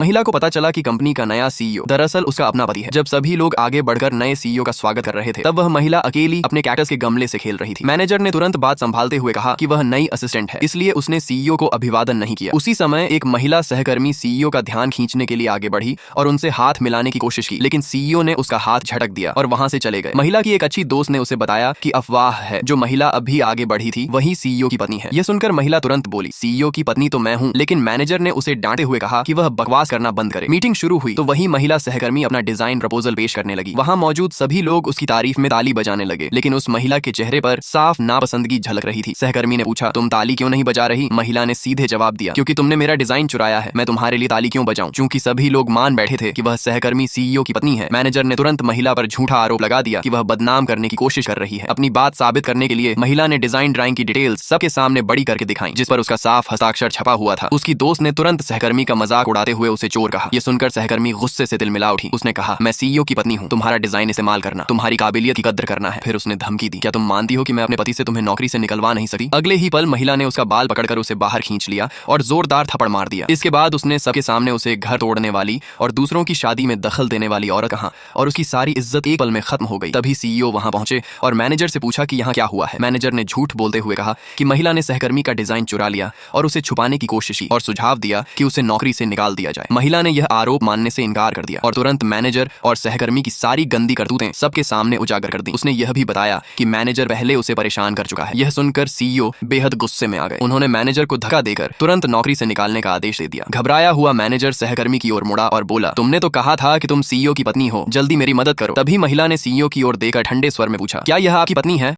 महिला को पता चला कि कंपनी का नया सीईओ दरअसल उसका अपना पति है। जब सभी लोग आगे बढ़कर नए सीईओ का स्वागत कर रहे थे तब वह महिला अकेली अपने कैक्टस के गमले से खेल रही थी। मैनेजर ने तुरंत बात संभालते हुए कहा कि वह नई असिस्टेंट है, इसलिए उसने सीईओ को अभिवादन नहीं किया। उसी समय एक महिला सहकर्मी सीईओ का ध्यान खींचने के लिए आगे बढ़ी और उनसे हाथ मिलाने की कोशिश की, लेकिन सीईओ ने उसका हाथ झटक दिया और वहां से चले गए। महिला की एक अच्छी दोस्त ने उसे बताया कि अफवाह है, जो महिला अभी आगे बढ़ी थी वही सीईओ की पत्नी है। यह सुनकर महिला तुरंत बोली, सीईओ की पत्नी तो मैं हूँ। लेकिन मैनेजर ने उसे डांटे हुए कहा कि वह बकवास करना बंद करे। मीटिंग शुरू हुई तो वही महिला सहकर्मी अपना डिजाइन प्रपोजल पेश करने लगी। वहां मौजूद सभी लोग उसकी तारीफ में ताली बजाने लगे, लेकिन उस महिला के चेहरे पर साफ नापसंदगी झलक रही थी। सहकर्मी ने पूछा, तुम ताली क्यों नहीं बजा रही? महिला ने सीधे जवाब दिया, क्योंकि तुमने मेरा डिजाइन चुराया है, मैं तुम्हारे लिए ताली क्यों बजाऊं? चूंकि सभी लोग मान बैठे थे कि वह सहकर्मी सीईओ की पत्नी है, मैनेजर ने तुरंत महिला पर झूठा आरोप लगा दिया कि वह बदनाम करने की कोशिश कर रही है। अपनी बात साबित करने के लिए महिला ने डिजाइन ड्राइंग की डिटेल्स सबके सामने बड़ी करके दिखाई, जिस पर उसका साफ हस्ताक्षर छपा हुआ था। उसकी दोस्त ने तुरंत सहकर्मी का मजाक उड़ाते हुए उसे चोर कहा। यह सुनकर सहकर्मी गुस्से से तिलमिला उठी। उसने कहा, मैं सीईओ की पत्नी हूँ, तुम्हारा डिजाइन इस्तेमाल करना तुम्हारी काबिलियत की कद्र करना है। फिर उसने धमकी दी, क्या तुम मानती हो कि मैं अपने पति से तुम्हें नौकरी से निकलवा नहीं सकती? अगले ही पल महिला ने उसका बाल पकड़कर उसे बाहर खींच लिया और जोरदार थप्पड़ मार दिया। इसके बाद उसने सबके सामने उसे घर तोड़ने वाली और दूसरों की शादी में दखल देने वाली औरत कहा और उसकी सारी इज्जत एक पल में खत्म हो गई। तभी सीईओ वहां पहुंचे और मैनेजर से पूछा कि यहाँ क्या हुआ है। मैनेजर ने झूठ बोलते हुए कहा कि महिला ने सहकर्मी का डिजाइन चुरा लिया और उसे छुपाने की कोशिश की और सुझाव दिया कि उसे नौकरी से निकाल दिया जाए। महिला ने यह आरोप मानने से इनकार कर दिया और तुरंत मैनेजर और सहकर्मी की सारी गंदी करतूतें सबके सामने उजागर कर दी। उसने यह भी बताया कि मैनेजर पहले उसे परेशान कर चुका है। यह सुनकर सीईओ बेहद गुस्से में आ गए। उन्होंने मैनेजर को धक्का देकर तुरंत नौकरी से निकालने का आदेश दे दिया। घबराया हुआ मैनेजर सहकर्मी की ओर मुड़ा और बोला, तुमने तो कहा था कि तुम सीईओ की पत्नी हो, जल्दी मेरी मदद करो। तभी महिला ने सीईओ की ओर देखकर ठंडे स्वर में पूछा, क्या यह आपकी पत्नी है?